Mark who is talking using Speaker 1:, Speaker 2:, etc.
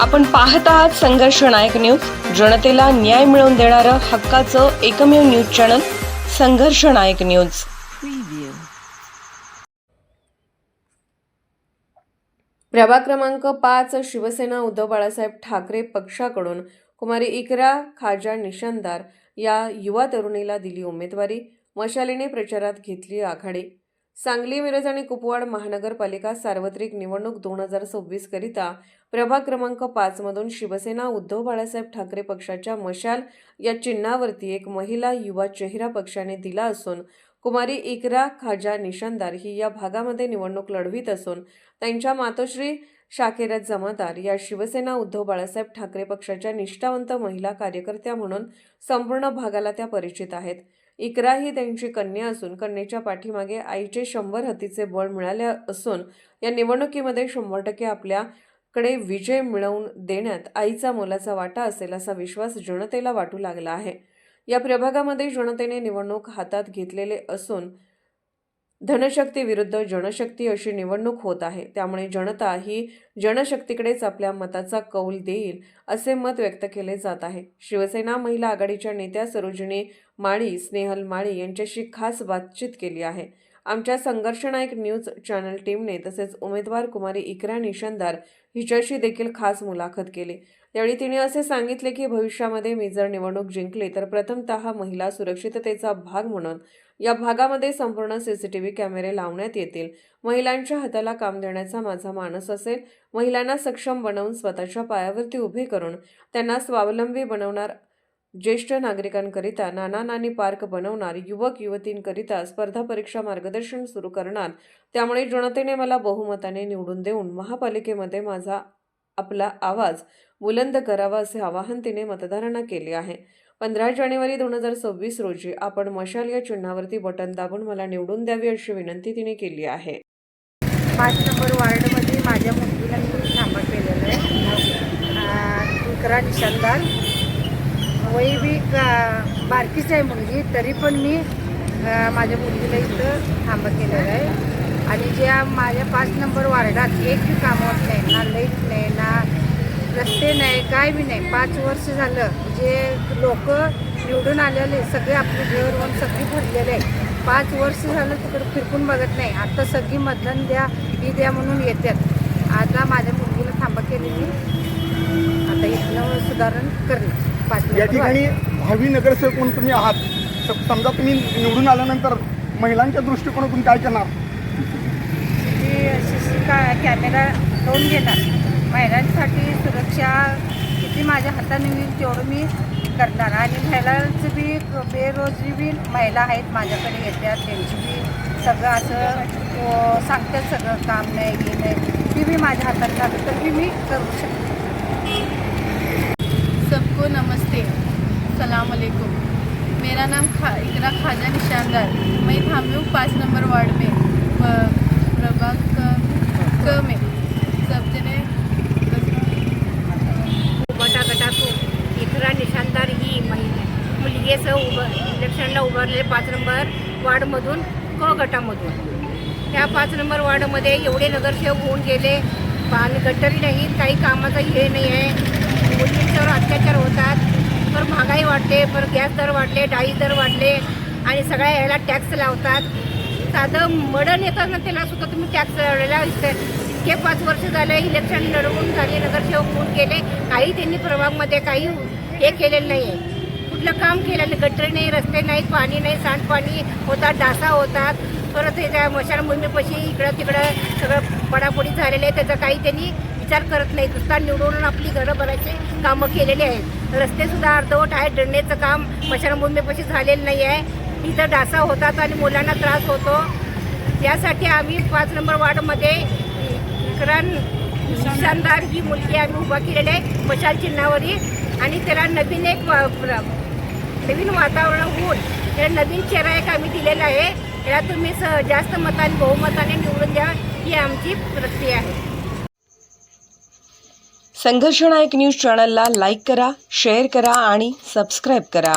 Speaker 1: आपण पाहत आहात संघर्ष नायक न्यूज, जनतेला न्याय मिळवून देणारं हक्काचं एकमेव न्यूज चॅनल संघर्ष नायक न्यूज।
Speaker 2: प्रभाग क्रमांक 5 शिवसेना उद्धव बाळासाहेब ठाकरे पक्षाकडून कुमारी इकरा खाजा निशानदार या युवा तरुणीला दिली उमेदवारी। मशालीने प्रचारात घेतली आघाडी। सांगली, मिरज आणि कुपवाड महानगरपालिका सार्वत्रिक निवडणूक 2026 करिता प्रभाग क्रमांक 5 मधून शिवसेना उद्धव बाळासाहेब ठाकरे पक्षाच्या मशाल या चिन्हावरती एक महिला युवा चेहरा पक्षाने दिला असून कुमारी इकरा खाजा निशानदार ही या भागामध्ये निवडणूक लढवित असून त्यांच्या मातोश्री शाखेरत जमादार या शिवसेना उद्धव बाळासाहेब ठाकरे पक्षाच्या निष्ठावंत महिला कार्यकर्त्या म्हणून संपूर्ण भागाला त्या परिचित आहेत। इकरा ही त्यांची कन्या असून कन्येच्या पाठीमागे आईचे 100 हतीचे बळ मिळाले असून या निवडणुकीमध्ये 100% आपल्याकडे विजय मिळवून देण्यात आईचा मोलाचा वाटा असेल असा विश्वास जनतेला वाटू लागला आहे। या प्रभागामध्ये जनतेने निवडणूक हातात घेतलेले असून धनशक्ती विरुद्ध जनशक्ती अशी निवडणूक होत आहे। त्यामुळे जनता ही जनशक्तीकडेच आपल्या मताचा कौल देईल असे मत व्यक्त केले जात आहे। शिवसेना महिला आघाडीच्या नेत्या सरोजिनी माळी, स्नेहल माळी यांच्याशी खास बातचीत केली आहे। आमच्या संघर्ष नायक न्यूज चॅनल टीमने तसेच उमेदवार कुमारी इकरा निशानदार हिच्याशी देखील खास मुलाखत केली। त्यावेळी तिने असे सांगितले की भविष्यामध्ये मी जर निवडणूक जिंकली तर प्रथमतः महिला सुरक्षिततेचा भाग म्हणून या भागामध्ये संपूर्ण सीसीटीव्ही कॅमेरे लावण्यात येतील। महिलांच्या हाताला काम देण्याचा माझा मानस असेल। महिलांना सक्षम बनवून स्वतःच्या पायावरती उभे करून त्यांना स्वावलंबी बनवणार, ज्येष्ठ नागरिकांकरिता नाना नानी पार्क बनवणार, युवक युवतींकरिता स्पर्धा परीक्षा मार्गदर्शन सुरू करणार। त्यामुळे जनतेने मला बहुमताने निवडून देऊन महापालिकेमध्ये आपला आवाज बुलंद करावा असे आवाहन तिने मतदारांना केले आहे। 15 जानेवारी 2026 रोजी आपण मशाल या चिन्हावरती बटन दाबून मला निवडून द्यावी अशी विनंती तिने केली आहे।
Speaker 3: 5 नंबर वार्डमध्ये माझ्या मुलीला मी थांबा केलेलं आहे। इकरा निशानदार वय बी बारकीच आहे मुलगी, तरी पण मी माझ्या मुलगीला इथं थांबा केलेलं आहे। आणि ज्या माझ्या 5 नंबर वार्डात एक बी काम होत नाही, ना लाईट नाही, ना रस्ते नाही, काय बी नाही। 5 वर्ष झालं जे लोक निवडून आलेले सगळे आपले घर वन सगळी भरलेले आहे। 5 वर्ष झालं तिकडे फिरकून बघत नाही। आता सगळी मतदान द्या, ही द्या म्हणून येतात। आता माझ्या मुलगीला थांबा केलेली, आता इथलं सुधारण करणं।
Speaker 4: या ठिकाणी भावी नगरसेवक म्हणून तुम्ही आहात, समजा तुम्ही निवडून आल्यानंतर महिलांच्या दृष्टिकोनातून काय करणार?
Speaker 3: कॅमेरा लावून घेणार, महिलांसाठी सुरक्षा किती माझ्या हाताने होईल तेवढं मी करणार। आणि महिलांचं बी बेरोजगारी बी महिला आहेत माझ्याकडे येतात, त्यांची बी सगळं असं सांगतात, सगळं काम नाही हे नाही, ती बी माझ्या हातात लागलं तर मी करू शकते।
Speaker 5: सबको नमस्ते, सलाम अलैकुम। मेरा नाम इकरा खाजा निशानदार, मैं थामी हूँ 5 नंबर वार्ड में, प्रभाग क में। सब जने
Speaker 3: गटातून इकरा निशानदार ही मुलगीचं इलेक्शनला उभारलेले 5 नंबर वार्डमधून क गटामधून। त्या 5 नंबर वार्डमध्ये एवढे नगरसेवक होऊन गेले, पाणी गटरी नाही, काही कामाचा हे नाही आहे। मुलींच्यावर अत्याचार होतात, पर महागाई वाढते, पर गॅस दर वाढले, डाळी दर वाढले आणि सगळ्या याला टॅक्स लावतात। साधं मडण येतात ना त्याला सुद्धा तुम्ही टॅक्स लावलेला दिसतंय। इतके 5 वर्ष झाले इलेक्शन लढवून झाले, नगरसेवक होऊन गेले, काही त्यांनी प्रभागमध्ये काही हे केलेलं नाही आहे, कुठलं काम केलेलं नाही। गटरी नाही, रस्ते नाहीत, पाणी नाही, सांडपाणी होतात, डासा होतात, परत हे त्या मशानभूमीपाशी इकडं तिकडं सगळं पडापडी झालेले आहे, त्याचा काही त्यांनी विचार करत नाही। नुसता निवडून आपली घरं भरायचे कामं केलेले आहेत। रस्तेसुद्धा अर्धवट आहेत, ड्रेनेजचं काम मशानभूमीपाशी झालेलं नाही आहे, इथं डासा होतात आणि मुलांना त्रास होतो। यासाठी आम्ही 5 नंबर वार्डमध्ये इकरा निशानदार ही मुलगी आम्ही उभा केलेली आहे मशाल चिन्हावरील। आणि त्याला नवीन एक नवीन वातावरण होऊन त्याला नवीन चेहरा एक आम्ही दिलेला आहे। त्याला तुम्ही जास्त मताने बहुमताने निवडून द्या, ही आमची प्रक्रिया आहे।
Speaker 1: संघर्ष नायक न्यूज चॅनलला लाईक करा, शेअर करा आणि सबस्क्राईब करा।